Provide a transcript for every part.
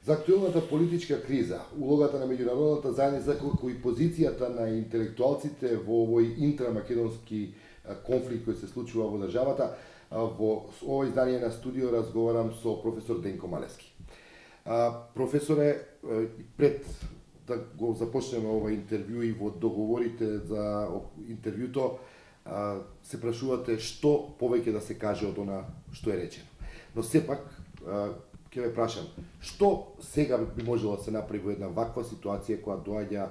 За актуелната политичка криза, улогата на меѓународната заедница како и позицијата на интелектуалците во овој интрамакедонски конфликт кој се случува во државата, во ово издание на студио разговарам со професор Денко Малевски. Професоре, пред да го започнеме ова интервју и во договорите за интервјуто, се прашувате што повеќе да се каже од она што е речено. Но сепак, ќе ве прашам, што сега би можело да се направи во една ваква ситуација која доаѓа,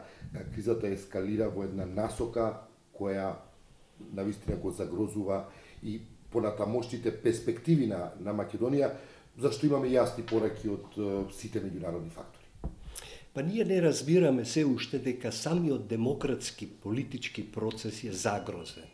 кризата ескалира во една насока која навистина го загрозува и понатамошните перспективи на Македонија, зашто имаме јасни пораки од сите меѓународни фактори? Па ние не разбираме се уште дека самиот демократски политички процес е загрозен.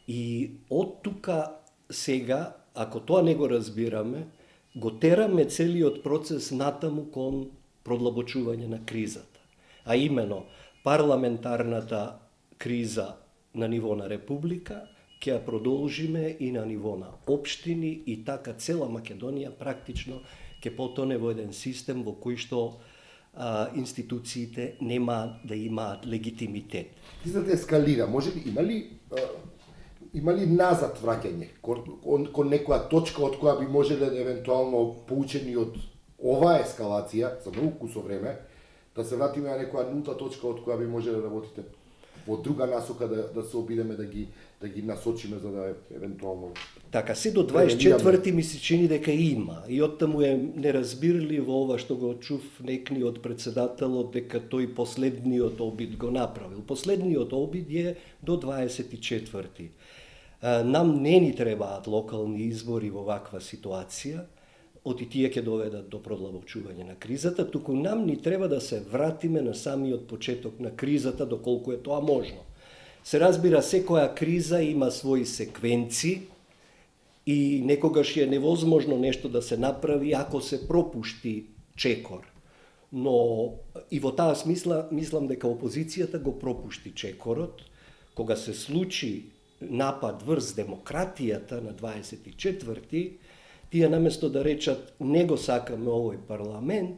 И од тука сега, ако тоа не го разбираме, го тераме целиот процес натаму кон продлабочување на кризата. А именно, парламентарната криза на ниво на република, ќе ја продолжиме и на ниво на општини и така цела Македонија практично ќе потоне во еден систем во кој што институциите нема да имаат легитимитет. Кризата ескалира. Може ли, има ли назад враќање кон некоја точка од која би можеле евентуално поучени од оваа ескалација за многу кусо време да се вратиме на некоја нулта точка од која би можеле да работите во друга насока, да се обидеме да ги насочиме за да евентуално... Така, се до 24-ти ми се чини дека има. И оттаму е неразбирливо ова што го чув некни од председателот дека тој последниот обид го направил. Последниот обид е до 24-ти. Нам не ни требаат локални избори во ваква ситуација, оти тие ќе доведат до продлабочување на кризата, туку нам ни треба да се вратиме на самиот почеток на кризата, доколку е тоа можно. Се разбира, секоја криза има своји секвенци и некогаш е невозможно нешто да се направи ако се пропушти чекор. Но и во таа смисла, мислам дека опозицијата го пропушти чекорот, кога се случи напад врз демократијата на 24-ти, тие наместо да речат не го сакаме овој парламент,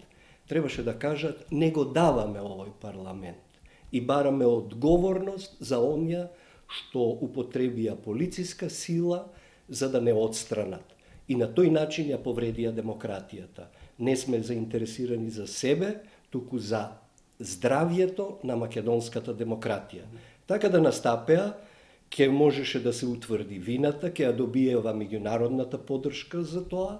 требаше да кажат не го даваме овој парламент и бараме одговорност за оние што употребија полициска сила за да не отстранат. И на тој начин ја повредија демократијата. Не сме заинтересирани за себе, туку за здравјето на македонската демократија. Така да настапеа, ќе можеше да се утврди вината, ќе ја добиева меѓународната поддршка за тоа,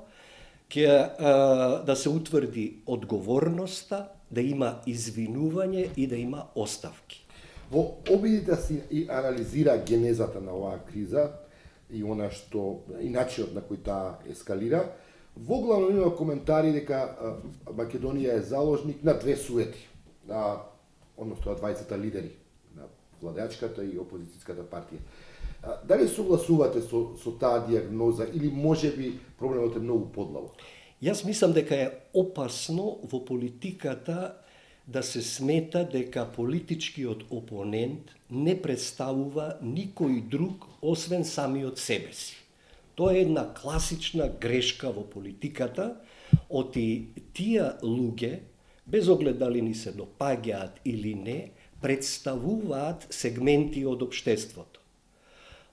ќе да се утврди одговорноста, да има извинување и да има оставки. Во обидите да се анализира генезата на оваа криза и она што и начинот на кој таа ескалира, во главно има коментари дека Македонија е заложник на две суети, односно 20 лидери на владеачката и опозицијската партија. Дали согласувате со таа диагноза или можеби проблемот е многу подлабок? Јас мислам дека е опасно во политиката да се смета дека политичкиот опонент не представува никој друг освен самиот себе си. Тоа е една класична грешка во политиката, оти тие луѓе, без оглед дали ни се допаѓаат или не, представуваат сегменти од општеството.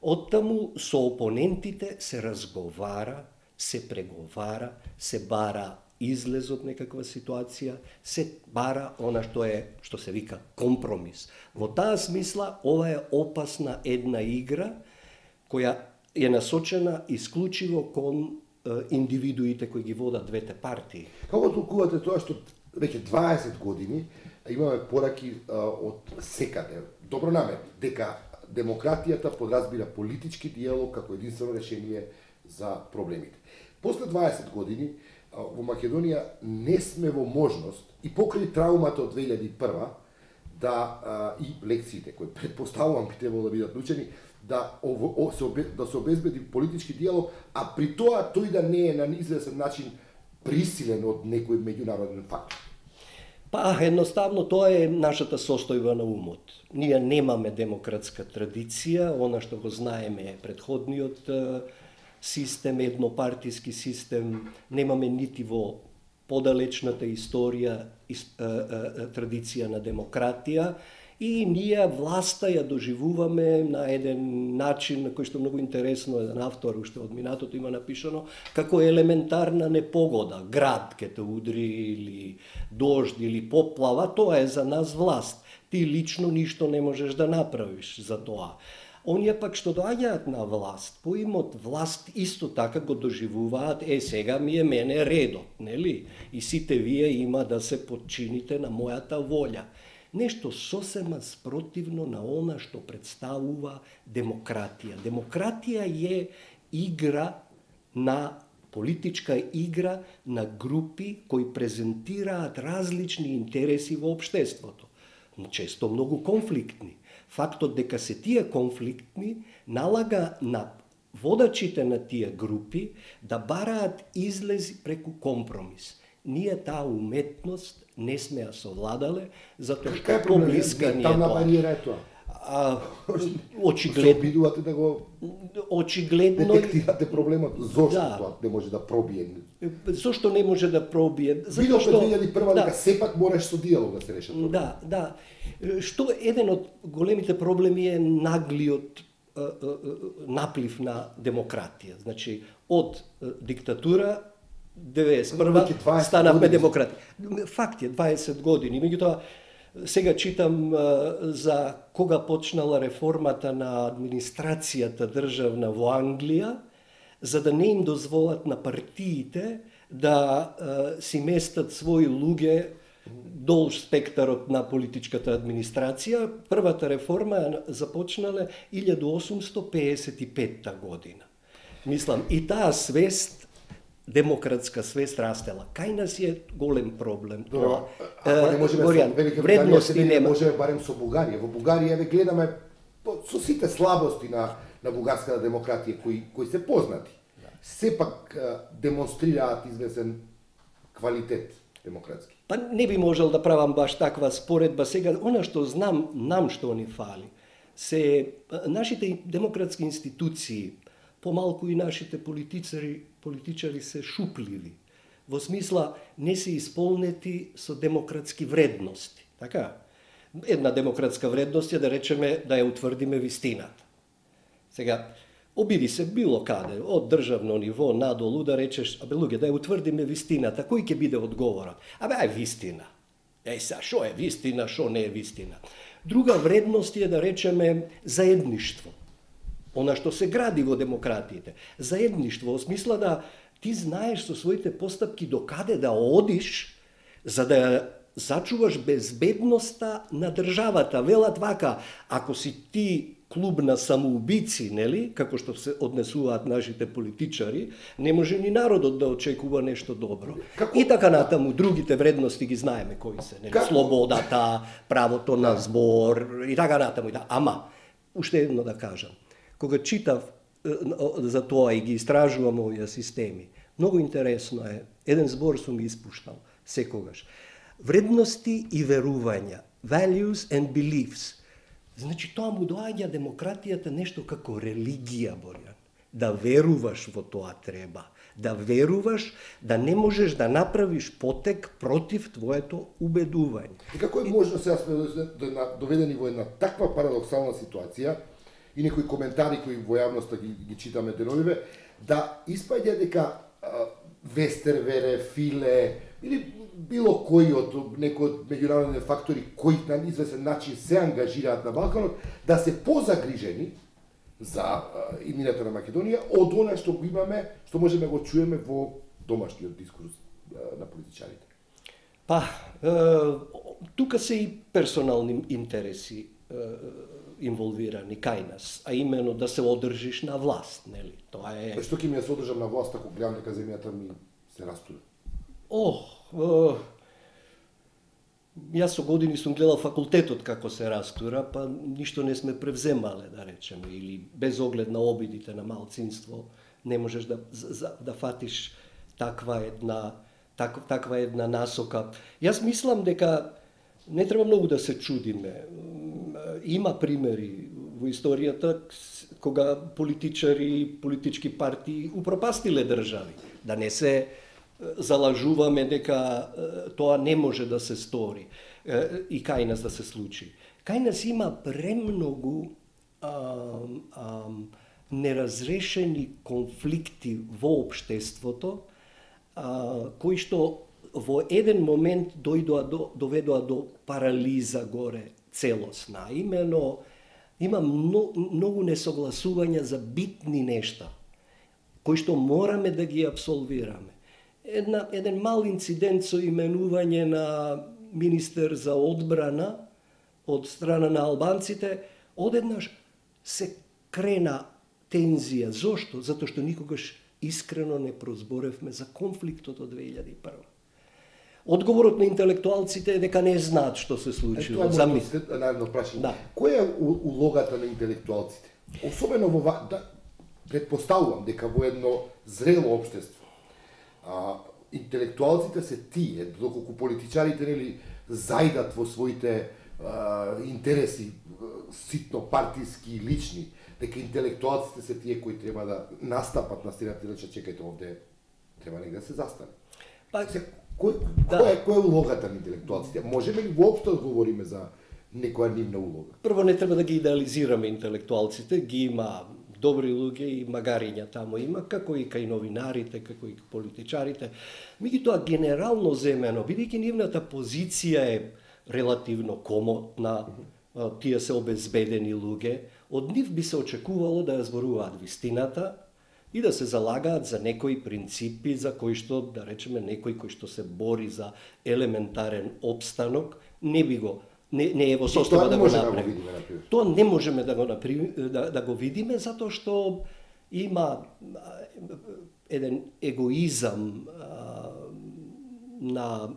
Оттаму со опонентите се разговара, се преговара, се бара излез од некаква ситуација, се бара она што се вика компромис. Во таа смисла, ова е опасна една игра која е насочена исклучиво кон индивидуите кои ги водат двете партии. Како толкувате тоа што веќе 20 години имаме пораки од секаде, добронамерни, дека демократијата подразбира политички диалог како единствено решение за проблемите. После 20 години во Македонија не сме во можност и покрај траумата од 2001 и лекциите кои предпоставувам би требало да бидат научени, да се обезбеди политички диалог, а при тоа тој да не е на известен начин присилен од некој меѓународен фактор. Па, едноставно, тоа е нашата состојба на умот. Ние немаме демократска традиција, она што го знаеме е предходниот систем, еднопартиски систем, немаме нити во подалечната историја и традиција на демократија, и ние власта ја доживуваме на еден начин на кој што многу интересно, еден автор уште од минатото има напишано, како елементарна непогода, град ке те удри или дожд или поплава, тоа е за нас власт. Ти лично ништо не можеш да направиш за тоа. Оние пак што доаѓаат на власт, по имот власт исто така го доживуваат, сега ми е мене редот, нели? И сите вие има да се подчините на мојата волја. Нешто сосема спротивно на она што представува демократија. Демократија е игра на политичка игра на групи кои презентираат различни интереси во општеството. Често многу конфликтни. Фактот дека се тие конфликтни налага на водачите на тие групи да бараат излези преку компромис. Ние таа уметност не сме ја совладале, затоа што поблиска ни е тамна тоа. бариера е тоа. Очигледно. Се обидувате да го детектирате проблемот. Зошто тоа не може да пробие? Зошто не може да пробие? Видов пред 2001 дека сепак мораш со диалог да се решат проблеми. Да. Што еден од големите проблеми е наглиот наплив на демократија. Значи, од диктатура 91 станавме демократи. Факт е, 20 години. Меѓутоа, сега читам за кога почнала реформата на администрацијата државна во Англија, за да не им дозволат на партиите да си местат своји луѓе долж спектарот на политичката администрација. Првата реформа започнале 1855 година. Мислам, и таа свест, демократска свест растела. Кај нас е голем проблем. Ако не можеме со Велика Британија, не можеме барем со Бугарија. Во Бугарија ве гледаме со сите слабости на бугарската демократија кои се познати. Сепак демонстрираат известен квалитет демократски. Па не би можел да правам баш таква споредба сега. Она што знам што ни фали, се нашите демократски институции, помалку и нашите политичари се шупливи. Во смисла не се исполнети со демократски вредности. Така? Една демократска вредност е да речеме да ја утврдиме вистината. Сега, обиди се било каде, од државно ниво надолу да речеш, луѓе, да ја утврдиме вистината, кој ќе биде одговорот? Е вистина. Шо е вистина, шо не е вистина. Друга вредност е да речеме заедништво. Она што се гради во демократиите. Заедништво, во смисла да ти знаеш со своите постапки до каде да одиш, за да зачуваш безбедноста на државата. Велат вака, ако си ти клуб на самоубици, нели, како што се однесуваат нашите политичари, не може ни народот да очекува нешто добро. И така натаму, другите вредности ги знаеме кои се, нели, слободата, правото на збор и така натаму. Ама, уште едно да кажам, кога читав за тоа и ги истражувам овие системи, многу интересно е, еден збор сум испуштал секогаш. Вредности и верувања, values and beliefs. Значи, тоа му доаѓа демократијата нешто како религија, Борјан. Да веруваш во тоа треба. Да веруваш да не можеш да направиш потек против твоето убедување. И како е можно сега сме доведени во една таква парадоксална ситуација, и некои коментари кои во јавноста ги читаме деновиве, да испаѓа дека Вестервере, Филе или било кој од некои од меѓународните фактори кои на известен начин се ангажираат на Балканот, да се позагрижени за иднината на Македонија од она што го имаме, што можеме го чуеме во домашниот дискурс на политичарите. Па, тука се и персонални интереси инволвирани кај нас, а именно да се одржиш на власт, нели? Тоа е. Што ќе ми ја се одржам на власт ако гледам дека земјата ми се растура? Јас со години сум гледал факултетот како се растура, па ништо не сме превземале, да речеме, или без оглед на обидите на малцинство, не можеш да фатиш таква една насока. Јас мислам дека не треба многу да се чудиме. Има примери во историјата кога политичари, политички партии упропастиле држави. Да не се залажуваме дека тоа не може да се стори и кај нас да се случи. Кај нас има премногу неразрешени конфликти во општеството, кои што во еден момент доведоа до парализа горе целосна. Имено, има многу несогласувања за битни нешта, кои што мораме да ги абсолвираме. Еден мал инцидент со именување на министер за одбрана од страна на албанците, одеднаш се крена тензија. Зошто? Затоа што никогаш искрено не прозборевме за конфликтот од 2001. Одговорот на интелектуалците е дека не знаат што се случило. Тоа е наредно прашање. Да. Која е улогата на интелектуалците? Особено предпоставувам дека во едно зрело општество интелектуалците се тие, доколку политичарите зајдат во своите интереси ситно партиски и лични, дека интелектуалците се тие кои треба да настапат на сцената и речат чекајте овде треба негде да се застане. Која е улогата на интелектуалците? Можеме ли воопшто да говориме за некоја нивна улога? Прво не треба да ги идеализираме интелектуалците, ги има добри луѓе и магариња таму има, како и кај новинарите, како и политичарите. Меѓутоа генерално земено, бидејќи нивната позиција е релативно комотна, тие се обезбедени луѓе, од нив би се очекувало да ја зборуваат вистината и да се залагаат за некои принципи за кои што, да речеме, некој кој што се бори за елементарен опстанок, не би го не е во состојба да го направи. Тоа не можеме да го видиме, затоа што има еден егоизам на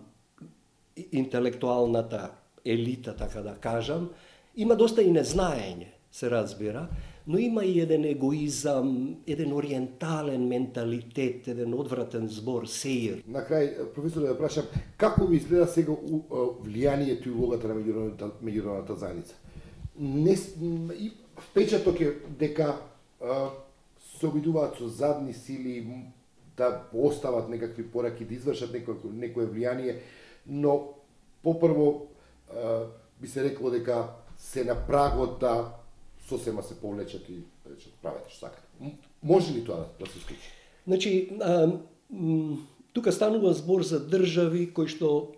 интелектуалната елита, така да кажам. Има доста и незнаење, се разбира, но има и еден егоизам, еден ориентален менталитет, еден одвратен збор, сеир. На крај, професор, да прашам, како ви изгледа сега влијанието и улогата на меѓународната заедница? Впечаток е дека се обидуваат со задни сили да остават некакви пораки, да извршат некое влијание, но попрво би се рекло дека се на прагот да сосема се повлечат и правете што сакате. Може ли тоа да се случи? Значи, тука станува збор за држави кои што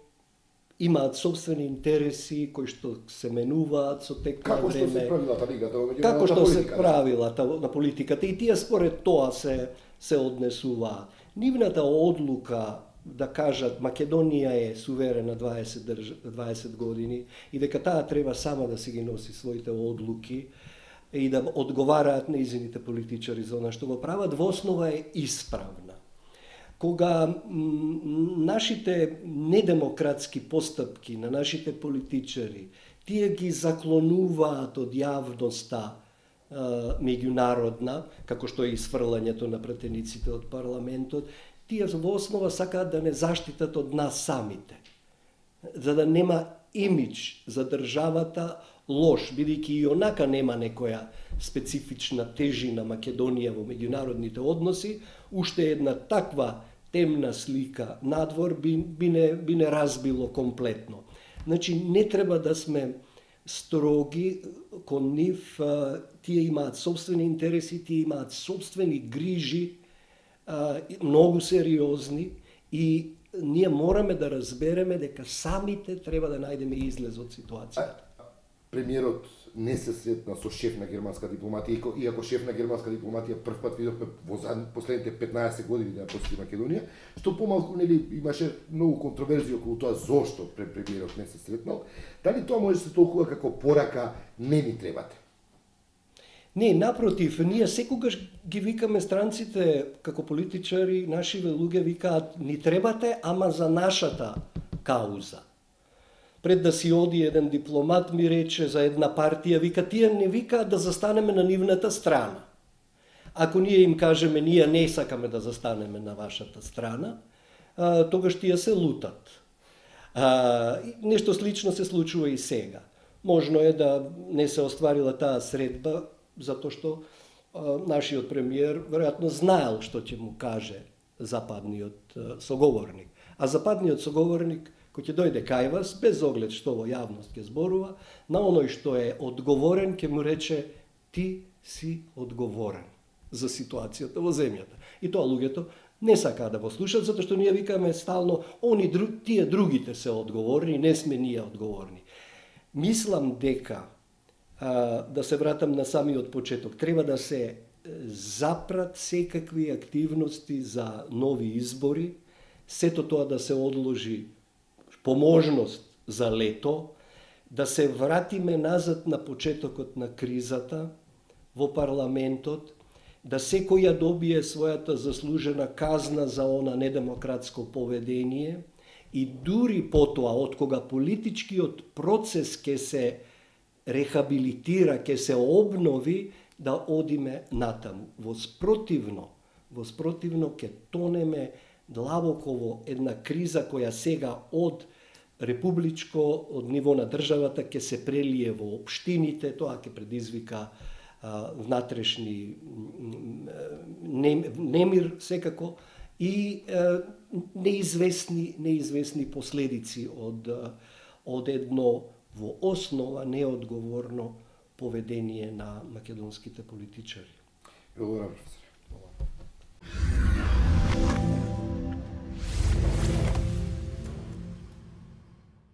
имаат собствени интереси, кои што се менуваат со тек на време. Како што се правилата лигата во меѓународната политика? Како што се правилата на политиката и тие според тоа се однесуваат. Нивната одлука да кажат Македонија е суверена 20 години и дека таа треба сама да си ги носи своите одлуки и да одговараат нејзините политичари за она што го прават, во основа е исправна. Кога нашите недемократски постапки на нашите политичари, тие ги заклонуваат од јавноста меѓународна, како што е исфрлањето на пратениците од парламентот, тие во основа сакаат да не заштитат од нас самите, за да нема имидж за државата лош, бидејќи и онака нема некоја специфична тежина Македонија во меѓународните односи, уште една таква темна слика надвор би не разбило комплетно. Значи, не треба да сме строги кон нив, тие имаат собствени интереси, тие имаат собствени грижи, многу сериозни и ние мораме да разбереме дека самите треба да најдеме излез од ситуацијата. Премиерот не се сретна со шеф на германска дипломатија, иако шеф на германска дипломатија прв пат видовме во последните 15 години да посети Македонија, што помалку имаше многу контроверзија околу тоа зошто премиерот не се сретнал. Дали тоа може да се толкува како порака не ни требате? Не, напротив, ние секогаш ги викаме странците како политичари, нашиве луѓе викаат ни требате, ама за нашата кауза. Пред да си оди еден дипломат ми рече за една партија, вика тие не викаат да застанеме на нивната страна. Ако ние им кажеме ние не сакаме да застанеме на вашата страна, тогаш тие се лутат. Нешто слично се случува и сега. Можно е да не се остварила таа средба, затоа што нашиот премиер веројатно знаел што ќе му каже западниот соговорник. А западниот соговорник, кој ќе дојде кај вас, без оглед што во јавност ќе зборува, на оној што е одговорен, ќе му рече ти си одговорен за ситуацијата во земјата. И тоа луѓето не сакаат да го слушат, затоа што ние викаме стално, тие другите се одговорни, не сме ние одговорни. Мислам дека, да се вратам на самиот почеток, треба да се запрат секакви активности за нови избори, сето тоа да се одложи по можност за лето, да се вратиме назад на почетокот на кризата во парламентот, да секој ја добие својата заслужена казна за она недемократско поведение и дури потоа, од кога политичкиот процес ќе се рехабилитира, ќе се обнови, да одиме натаму. Воспротивно ќе тонеме длабоко во една криза која сега од републичко, од ниво на државата ќе се прелие во општините, тоа ќе предизвика внатрешни немир секако и неизвестни последици од едно во основа неодговорно поведение на македонските политичари. Благодарам, професор.